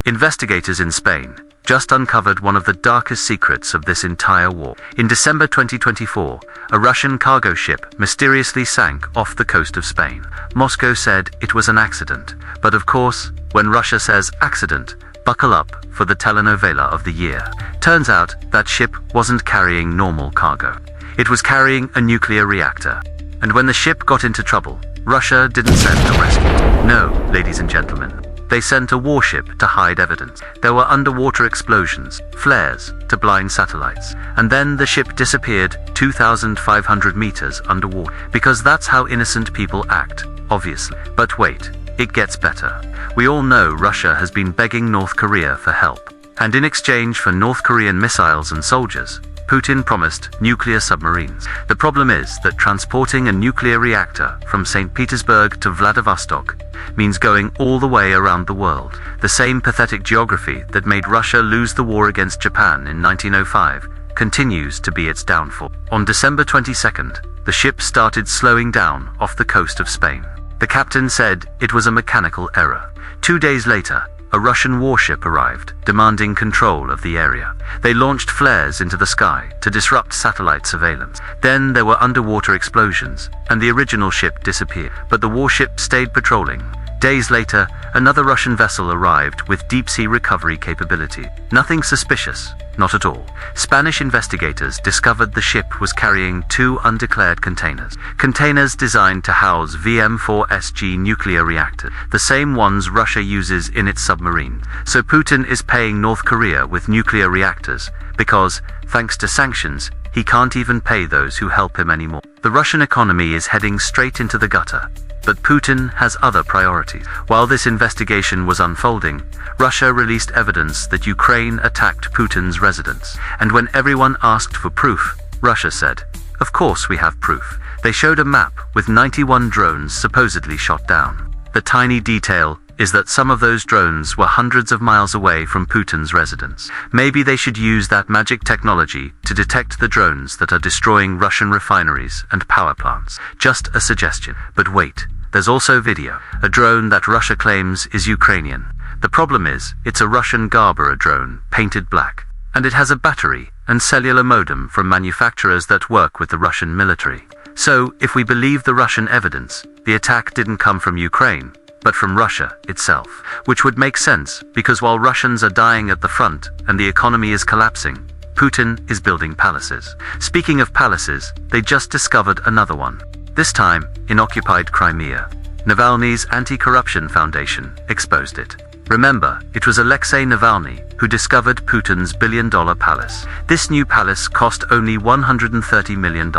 Investigators in Spain just uncovered one of the darkest secrets of this entire war. In December 2024, a Russian cargo ship mysteriously sank off the coast of Spain. Moscow said it was an accident, but of course, when Russia says accident, buckle up for the telenovela of the year. Turns out that ship wasn't carrying normal cargo. It was carrying a nuclear reactor. And when the ship got into trouble, Russia didn't send a rescue. No, ladies and gentlemen. They sent a warship to hide evidence. There were underwater explosions, flares to blind satellites, and then the ship disappeared 2,500 meters underwater. Because that's how innocent people act, obviously. But wait, it gets better. We all know Russia has been begging North Korea for help. And in exchange for North Korean missiles and soldiers, Putin promised nuclear submarines. The problem is that transporting a nuclear reactor from St. Petersburg to Vladivostok means going all the way around the world. The same pathetic geography that made Russia lose the war against Japan in 1905 continues to be its downfall. On December 22nd, the ship started slowing down off the coast of Spain. The captain said it was a mechanical error. 2 days later, a Russian warship arrived, demanding control of the area. They launched flares into the sky to disrupt satellite surveillance. Then there were underwater explosions, and the original ship disappeared. But the warship stayed patrolling. Days later, another Russian vessel arrived with deep-sea recovery capability. Nothing suspicious, not at all. Spanish investigators discovered the ship was carrying 2 undeclared containers. Containers designed to house VM4SG nuclear reactors, the same ones Russia uses in its submarine. So Putin is paying North Korea with nuclear reactors, because, thanks to sanctions, he can't even pay those who help him anymore. The Russian economy is heading straight into the gutter. But Putin has other priorities. While this investigation was unfolding, Russia released evidence that Ukraine attacked Putin's residence. And when everyone asked for proof, Russia said, "Of course we have proof." They showed a map with 91 drones supposedly shot down. The tiny detail is that some of those drones were hundreds of miles away from Putin's residence. Maybe they should use that magic technology to detect the drones that are destroying Russian refineries and power plants. Just a suggestion. But wait. There's also video. A drone that Russia claims is Ukrainian. The problem is, it's a Russian Garbara drone, painted black. And it has a battery and cellular modem from manufacturers that work with the Russian military. So, if we believe the Russian evidence, the attack didn't come from Ukraine, but from Russia itself. Which would make sense, because while Russians are dying at the front and the economy is collapsing, Putin is building palaces. Speaking of palaces, they just discovered another one. This time, in occupied Crimea. Navalny's Anti-Corruption Foundation exposed it. Remember, it was Alexei Navalny who discovered Putin's billion-dollar palace. This new palace cost only $130 million.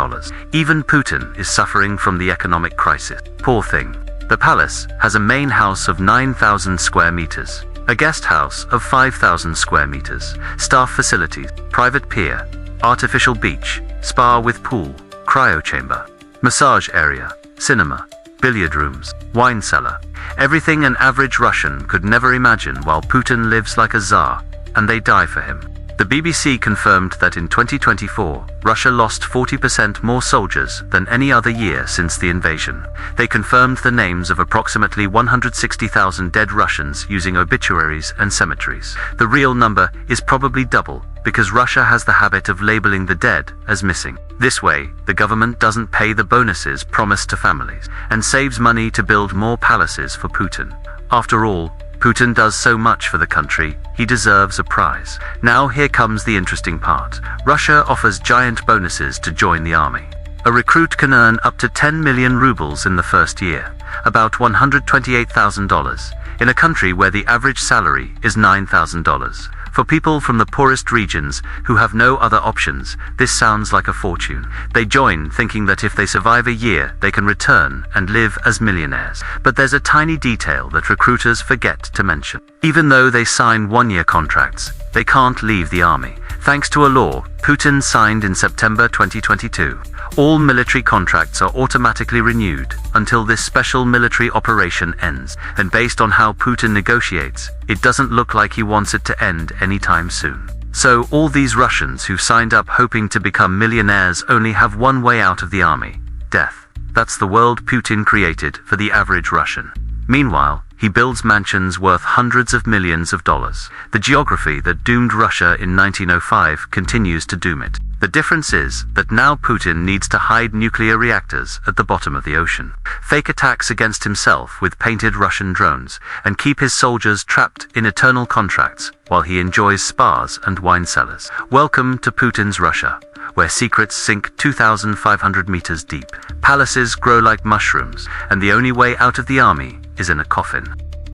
Even Putin is suffering from the economic crisis. Poor thing. The palace has a main house of 9,000 square meters, a guest house of 5,000 square meters, staff facilities, private pier, artificial beach, spa with pool, cryo chamber, massage area, cinema, billiard rooms, wine cellar. Everything an average Russian could never imagine while Putin lives like a czar, and they die for him. The BBC confirmed that in 2024, Russia lost 40% more soldiers than any other year since the invasion. They confirmed the names of approximately 160,000 dead Russians using obituaries and cemeteries. The real number is probably double, because Russia has the habit of labeling the dead as missing. This way, the government doesn't pay the bonuses promised to families, and saves money to build more palaces for Putin. After all, Putin does so much for the country, he deserves a prize. Now here comes the interesting part. Russia offers giant bonuses to join the army. A recruit can earn up to 10 million rubles in the first year, about $128,000, in a country where the average salary is $9,000. For people from the poorest regions who have no other options, this sounds like a fortune. They join thinking that if they survive a year, they can return and live as millionaires. But there's a tiny detail that recruiters forget to mention. Even though they sign one-year contracts, they can't leave the army. Thanks to a law Putin signed in September 2022, all military contracts are automatically renewed until this special military operation ends. And based on how Putin negotiates, it doesn't look like he wants it to end anytime soon. So all these Russians who signed up hoping to become millionaires only have one way out of the army: death. That's the world Putin created for the average Russian. Meanwhile, he builds mansions worth hundreds of millions of dollars. The geography that doomed Russia in 1905 continues to doom it. The difference is that now Putin needs to hide nuclear reactors at the bottom of the ocean, fake attacks against himself with painted Russian drones, and keep his soldiers trapped in eternal contracts while he enjoys spas and wine cellars. Welcome to Putin's Russia, where secrets sink 2,500 meters deep, palaces grow like mushrooms, and the only way out of the army is in a coffin.